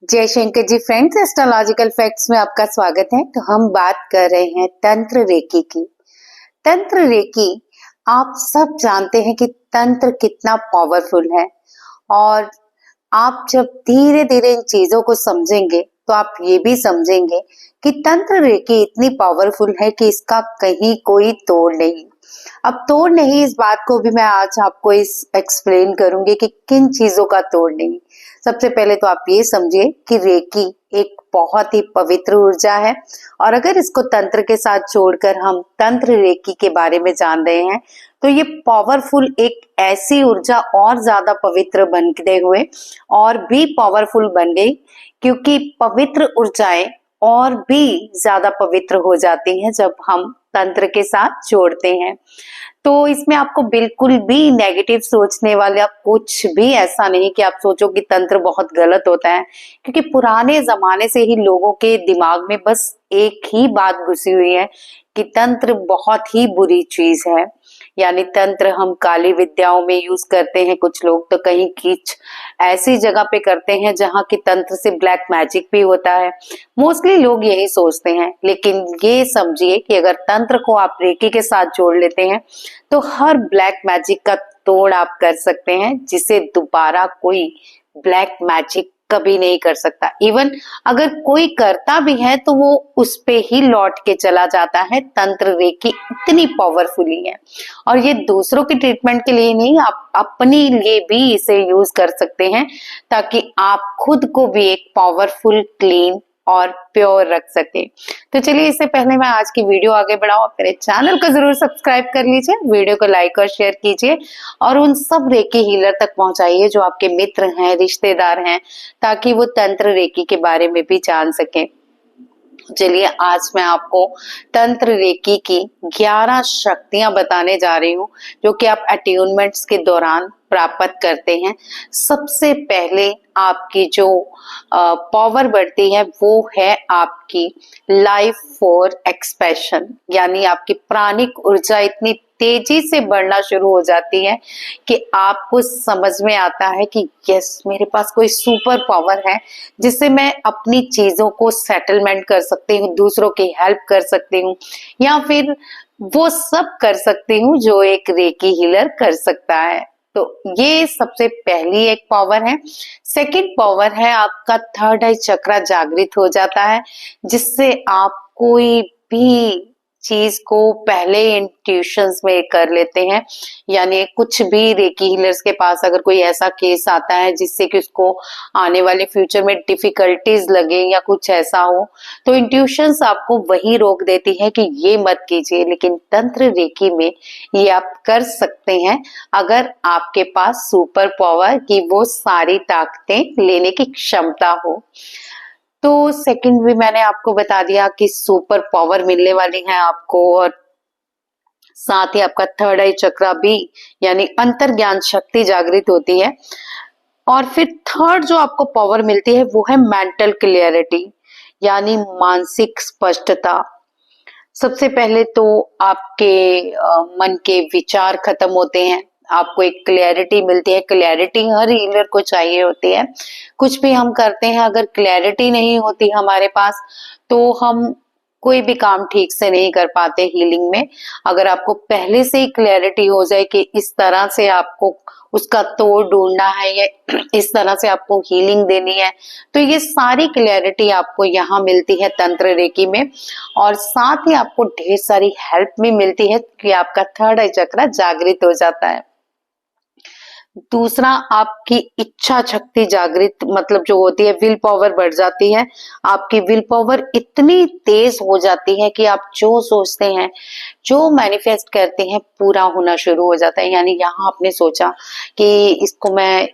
जय Shankar ji friends, astrological facts में आपका स्वागत है। तो हम बात कर रहे हैं तंत्र रेकी की। तंत्र रेकी, आप सब जानते हैं कि तंत्र कितना पावरफुल है और आप जब धीरे धीरे इन चीजों को समझेंगे तो आप ये भी समझेंगे कि तंत्र रेकी इतनी पावरफुल है कि इसका कहीं कोई तोड़ नहीं। अब तोड़ नहीं, इस बात को भी मैं आज आपको इस एक्सप्लेन करूंगी कि किन चीजों का तोड़ नहीं। सबसे पहले तो आप ये समझिए कि रेकी एक बहुत ही पवित्र ऊर्जा है और अगर इसको तंत्र के साथ जोड़कर हम तंत्र रेकी के बारे में जान रहे हैं तो ये पावरफुल एक ऐसी ऊर्जा और ज्यादा पवित्र बनते हुए और भी पावरफुल बन गई, क्योंकि पवित्र ऊर्जाएं और भी ज्यादा पवित्र हो जाती हैं जब हम तंत्र के साथ जोड़ते हैं। तो इसमें आपको बिल्कुल भी नेगेटिव सोचने वाला कुछ भी ऐसा नहीं कि आप सोचो कि तंत्र बहुत गलत होता है, क्योंकि पुराने जमाने से ही लोगों के दिमाग में बस एक ही बात घुसी हुई है कि तंत्र बहुत ही बुरी चीज है। यानी तंत्र हम काली विद्याओं में यूज करते हैं, कुछ लोग तो कहीं कुछ ऐसी जगह पे करते हैं जहाँ की तंत्र से ब्लैक मैजिक भी होता है। मोस्टली लोग यही सोचते हैं, लेकिन ये समझिए कि अगर तंत्र को आप रेकी के साथ जोड़ लेते हैं तो हर ब्लैक मैजिक का तोड़ आप कर सकते हैं, जिसे दोबारा कोई ब्लैक मैजिक कभी नहीं कर सकता। इवन अगर कोई करता भी है तो वो उस पे ही लौट के चला जाता है। तंत्र रेकी इतनी पावरफुली है और ये दूसरों की ट्रीटमेंट के लिए नहीं, आप अपने लिए भी इसे यूज कर सकते हैं ताकि आप खुद को भी एक पावरफुल, क्लीन और प्योर रख सके। तो चलिए, इससे पहले मैं आज की वीडियो आगे बढ़ाऊं, आप मेरे चैनल को जरूर सब्सक्राइब कर लीजिए, वीडियो को लाइक और शेयर कीजिए और उन सब रेकी हीलर तक पहुंचाइए जो आपके मित्र हैं, रिश्तेदार हैं, ताकि वो तंत्र रेकी के बारे में भी जान सकें। चलिए, आज मैं आपको तंत्र रेकी की 11 शक्तियां बताने जा रही हूँ जो कि आप अट्यूनमेंट्स के दौरान प्राप्त करते हैं। सबसे पहले आपकी जो पावर बढ़ती है वो है आपकी लाइफ फोर्स एक्सपेंशन, यानी आपकी प्राणिक ऊर्जा इतनी तेजी से बढ़ना शुरू हो जाती है कि आपको समझ में आता है कि यस, मेरे पास कोई सुपर पावर है जिससे मैं अपनी चीजों को सेटलमेंट कर सकती हूँ, दूसरों की हेल्प कर सकती हूँ, या फिर वो सब कर सकती हूँ जो एक रेकी हीलर कर सकता है। तो ये सबसे पहली एक पावर है। सेकंड पावर है आपका थर्ड आई चक्रा जागृत हो जाता है, जिससे आप कोई भी चीज को पहले इंट्यूशंस में कर लेते हैं। यानी कुछ भी रेकी हीलर्स के पास अगर कोई ऐसा केस आता है जिससे कि उसको आने वाले फ्यूचर में डिफिकल्टीज लगे या कुछ ऐसा हो, तो इंट्यूशंस आपको वही रोक देती है कि ये मत कीजिए। लेकिन तंत्र रेकी में ये आप कर सकते हैं अगर आपके पास सुपर पावर की वो सारी ताकतें लेने की क्षमता हो। तो सेकंड भी मैंने आपको बता दिया कि सुपर पावर मिलने वाली है आपको, और साथ ही आपका थर्ड आई चक्रा भी यानी अंतर ज्ञान शक्ति जागृत होती है। और फिर थर्ड जो आपको पावर मिलती है वो है मेंटल क्लियरिटी, यानी मानसिक स्पष्टता। सबसे पहले तो आपके मन के विचार खत्म होते हैं, आपको एक क्लैरिटी मिलती है। क्लैरिटी हर हीलर को चाहिए होती है। कुछ भी हम करते हैं, अगर क्लैरिटी नहीं होती हमारे पास तो हम कोई भी काम ठीक से नहीं कर पाते हीलिंग में। अगर आपको पहले से ही क्लैरिटी हो जाए कि इस तरह से आपको उसका तोड़ ढूंढना है या इस तरह से आपको हीलिंग देनी है, तो ये सारी क्लैरिटी आपको यहाँ मिलती है तंत्र रेकी में। और साथ ही आपको ढेर सारी हेल्प भी मिलती है कि आपका थर्ड आई चक्रा जागृत हो जाता है। दूसरा, आपकी इच्छा शक्ति जागृत मतलब जो होती है, विल पावर बढ़ जाती है। आपकी विल पावर इतनी तेज हो जाती है कि आप जो सोचते हैं, जो मैनिफेस्ट करते हैं, पूरा होना शुरू हो जाता है। यानी यहाँ आपने सोचा कि इसको मैं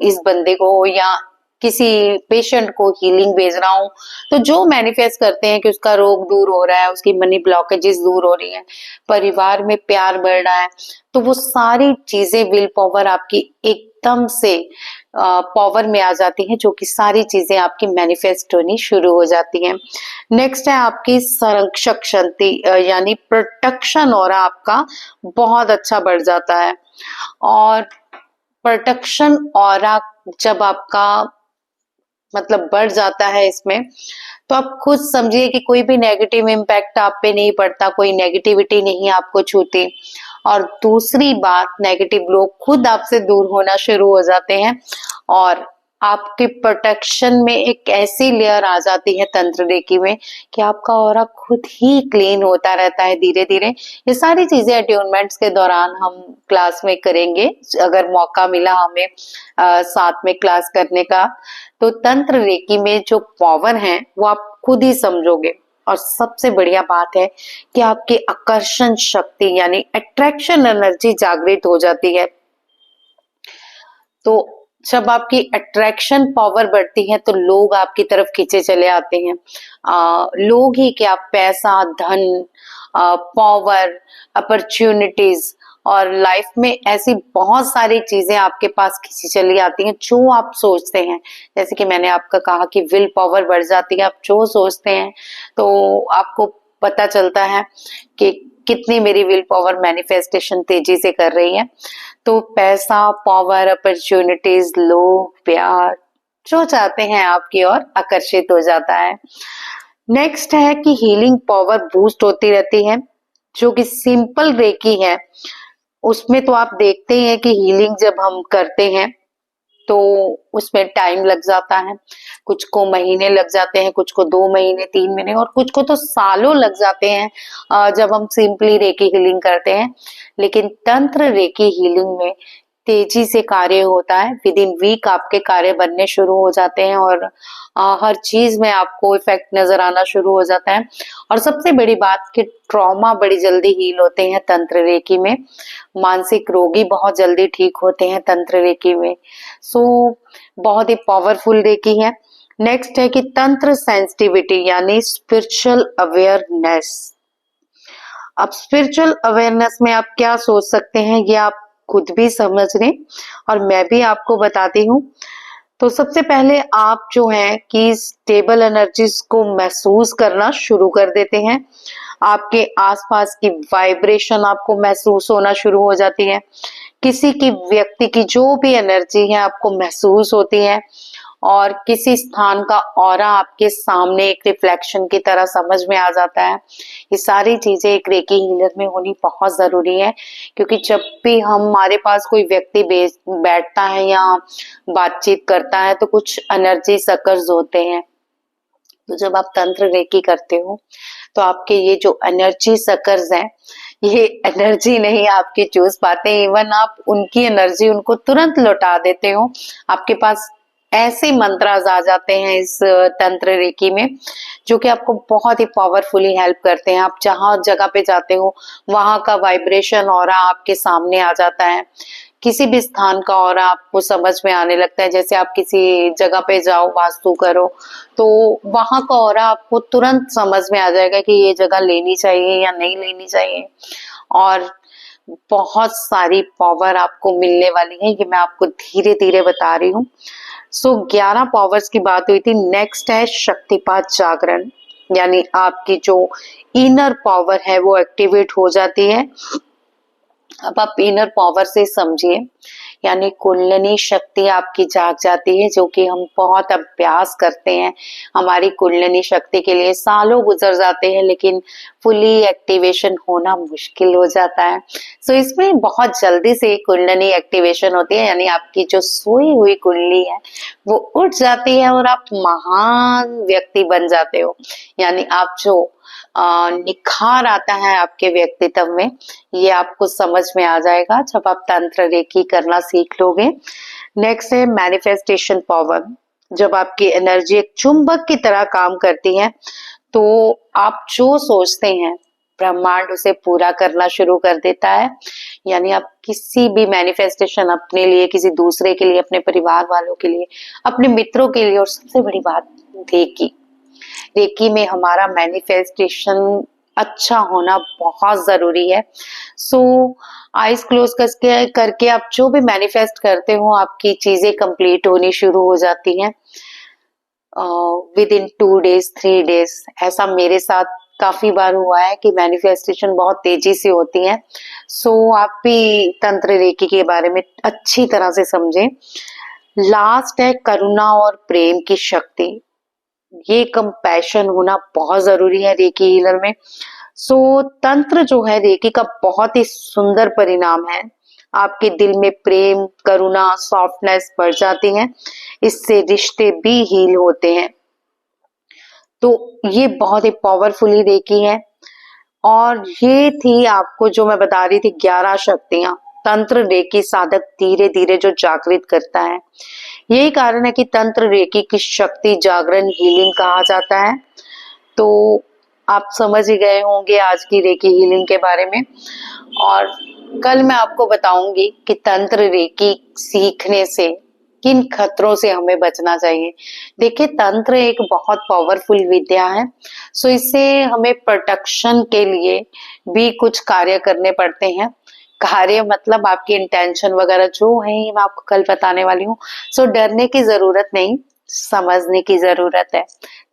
इस बंदे को या किसी पेशेंट को हीलिंग भेज रहा हूँ, तो जो मैनिफेस्ट करते हैं कि उसका रोग दूर हो रहा है, उसकी मनी ब्लॉकेजेस दूर हो रही है, परिवार में प्यार बढ़ रहा है, तो वो सारी चीजें विल पावर आपकी एकदम से पावर में आ जाती है, जो कि सारी चीजें आपकी मैनिफेस्ट होनी शुरू हो जाती हैं। नेक्स्ट है आपकी संरक्षक शक्ति, यानी प्रोटेक्शन ऑरा आपका बहुत अच्छा बढ़ जाता है। और प्रोटेक्शन ऑरा जब आपका मतलब बढ़ जाता है इसमें, तो आप खुद समझिए कि कोई भी नेगेटिव इम्पैक्ट आप पे नहीं पड़ता, कोई नेगेटिविटी नहीं आपको छूती। और दूसरी बात, नेगेटिव लोग खुद आपसे दूर होना शुरू हो जाते हैं और आपके प्रोटेक्शन में एक ऐसी लेयर आ जाती है तंत्र रेकी में कि आपका ऑरा खुद ही क्लीन होता रहता है धीरे धीरे। ये सारी चीजें अट्यूनमेंट्स के दौरान हम क्लास में करेंगे, अगर मौका मिला हमें साथ में क्लास करने का। तो तंत्र रेकी में जो पावर है वो आप खुद ही समझोगे। और सबसे बढ़िया बात है कि आपकी आकर्षण शक्ति यानी अट्रैक्शन एनर्जी जागृत हो जाती है। तो जब आपकी अट्रैक्शन पावर बढ़ती है तो लोग आपकी तरफ खींचे चले आते हैं। लोग ही क्या, पैसा, धन, पावर, अपॉर्चुनिटीज और लाइफ में ऐसी बहुत सारी चीजें आपके पास खींची चली आती हैं जो आप सोचते हैं। जैसे कि मैंने आपका कहा कि विल पावर बढ़ जाती है, आप जो सोचते हैं तो आपको पता चलता है कि कितनी मेरी विल पावर मैनिफेस्टेशन तेजी से कर रही है। तो पैसा, पावर, अपॉर्चुनिटीज, लोग, प्यार जो चाहते हैं आपकी ओर आकर्षित हो जाता है। नेक्स्ट है कि हीलिंग पावर बूस्ट होती रहती है, जो कि सिंपल रेकी है उसमें तो आप देखते हैं कि हीलिंग जब हम करते हैं तो उसमें टाइम लग जाता है, कुछ को महीने लग जाते हैं, कुछ को 2 महीने, 3 महीने और कुछ को तो सालों लग जाते हैं जब हम सिंपली रेकी हीलिंग करते हैं। लेकिन तंत्र रेकी हीलिंग में तेजी से कार्य होता है, विद इन वीक आपके कार्य बनने शुरू हो जाते हैं और हर चीज में आपको इफेक्ट नजर आना शुरू हो जाता है। और सबसे बड़ी बात कि ट्रॉमा बड़ी जल्दी हील होते हैं तंत्र रेकी में, मानसिक रोगी बहुत जल्दी ठीक होते हैं तंत्र रेकी में। सो बहुत ही पावरफुल रेकी है। नेक्स्ट है कि तंत्र सेंसिटिविटी यानी स्पिरिचुअल अवेयरनेस। अब स्पिरिचुअल अवेयरनेस में आप क्या सोच सकते हैं ये आप खुद भी समझ लें और मैं भी आपको बताती हूँ। तो सबसे पहले आप जो है कि स्टेबल एनर्जीज को महसूस करना शुरू कर देते हैं। आपके आसपास की वाइब्रेशन आपको महसूस होना शुरू हो जाती है। किसी की व्यक्ति की जो भी एनर्जी है आपको महसूस होती है और किसी स्थान का ऑरा आपके सामने एक रिफ्लेक्शन की तरह समझ में आ जाता है। ये सारी चीजें एक रेकी हीलर में होनी बहुत जरूरी है, क्योंकि जब भी हमारे पास कोई व्यक्ति बैठता है या बातचीत करता है तो कुछ एनर्जी सकर्स होते हैं। तो जब आप तंत्र रेकी करते हो तो आपके ये जो एनर्जी सकर्स हैं, ये एनर्जी नहीं आपकी चूज पाते, इवन आप उनकी एनर्जी उनको तुरंत लौटा देते हो। आपके पास ऐसे मंत्रास आ जाते हैं इस तंत्र रेकी में जो कि आपको बहुत ही पावरफुली हेल्प करते हैं। आप जहां जगह पे जाते हो वहां का वाइब्रेशन ऑरा आपके सामने आ जाता है। किसी भी स्थान का ऑरा आपको समझ में आने लगता है। जैसे आप किसी जगह पे जाओ, वास्तु करो, तो वहां का ऑरा आपको तुरंत समझ में आ जाएगा कि ये जगह लेनी चाहिए या नहीं लेनी चाहिए। और बहुत सारी पावर आपको मिलने वाली है, ये मैं आपको धीरे धीरे बता रही हूँ। सो 11 पावर्स की बात हुई थी। नेक्स्ट है शक्तिपात जागरण, यानी आपकी जो इनर पावर है वो एक्टिवेट हो जाती है। अब आप इनर पावर से समझिए, यानी कुंडलिनी शक्ति आपकी जाग जाती है, जो कि हम बहुत अभ्यास करते हैं। हमारी कुंडलिनी शक्ति के लिए सालों गुजर जाते हैं, लेकिन फुली एक्टिवेशन होना मुश्किल हो जाता है। सो इसमें बहुत जल्दी से कुंडलिनी एक्टिवेशन होती है, यानी आपकी जो सोई हुई कुंडली है वो उठ जाती है और आप महान व्यक्ति बन जाते हो। यानी आप जो निखार आता है आपके व्यक्तित्व में, ये आपको समझ में आ जाएगा जब आप तंत्र रेकी करना सीख लोगे। नेक्स्ट है मैनिफेस्टेशन पावर। जब आपकी एनर्जी एक चुंबक की तरह काम करती है तो आप जो सोचते हैं ब्रह्मांड उसे पूरा करना शुरू कर देता है। यानी आप किसी भी मैनिफेस्टेशन अपने लिए, किसी दूसरे के लिए, अपने परिवार वालों के लिए, अपने मित्रों के लिए, और सबसे बड़ी बात रेकी में हमारा मैनिफेस्टेशन अच्छा होना बहुत जरूरी है। सो आईज क्लोज करके आप जो भी मैनिफेस्ट करते हो आपकी चीजें कंप्लीट होनी शुरू हो जाती हैं विद इन 2 days 3 days। ऐसा मेरे साथ काफी बार हुआ है कि मैनिफेस्टेशन बहुत तेजी से होती है। सो आप भी तंत्र रेकी के बारे में अच्छी तरह से समझें। लास्ट है करुणा और प्रेम की शक्ति। ये कंपैशन होना बहुत जरूरी है रेकी हीलर में। तंत्र जो है रेकी का बहुत ही सुंदर परिणाम है। आपके दिल में प्रेम, करुणा, सॉफ्टनेस बढ़ जाती है। इससे रिश्ते भी हील होते हैं। तो ये बहुत ही पावरफुली रेकी है। और ये थी आपको जो मैं बता रही थी 11 शक्तियां। तंत्र रेकी साधक धीरे धीरे जो जागृत करता है। यही कारण है कि तंत्र रेकी की शक्ति जागरण हीलिंग कहा जाता है। तो आप समझ ही गए होंगे आज की रेकी हीलिंग के बारे में। और कल मैं आपको बताऊंगी कि तंत्र रेकी सीखने से किन खतरों से हमें बचना चाहिए। देखिए, तंत्र एक बहुत पावरफुल विद्या है। इससे हमें प्रोटेक्शन के लिए भी कुछ कार्य करने पड़ते हैं। कार्य मतलब आपकी इंटेंशन वगैरह जो है मैं आपको कल बताने वाली हूँ। डरने की जरूरत नहीं, समझने की जरूरत है।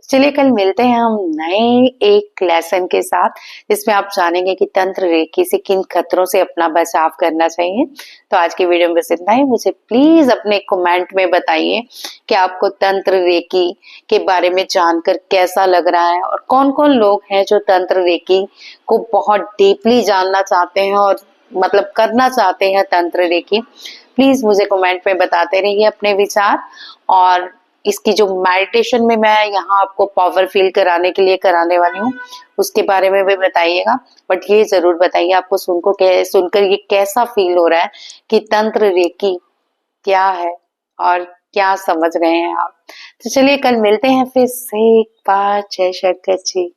चलिए कल मिलते हैं हम नए एक लेसन के साथ, जिसमें आप जानेंगे कि तंत्र रेकी से किन खतरों से अपना बचाव करना चाहिए। तो आज की वीडियो में बस इतना ही। मुझे प्लीज अपने कमेंट में बताइए कि आपको तंत्र रेकी के बारे में जानकर कैसा लग रहा है, और कौन कौन लोग हैं जो तंत्र रेकी को बहुत डीपली जानना चाहते हैं और मतलब करना चाहते हैं तंत्र रेकी। प्लीज मुझे कमेंट में बताते रहिए अपने विचार। और इसकी जो मेडिटेशन में मैं यहाँ आपको पावर फील कराने के लिए कराने वाली हूँ, उसके बारे में भी बताइएगा। बट ये जरूर बताइए आपको सुनकर ये कैसा फील हो रहा है कि तंत्र रेकी क्या है और क्या समझ रहे हैं आप। तो चलिए कल मिलते हैं फिर से एक बार। जय शंकर जी।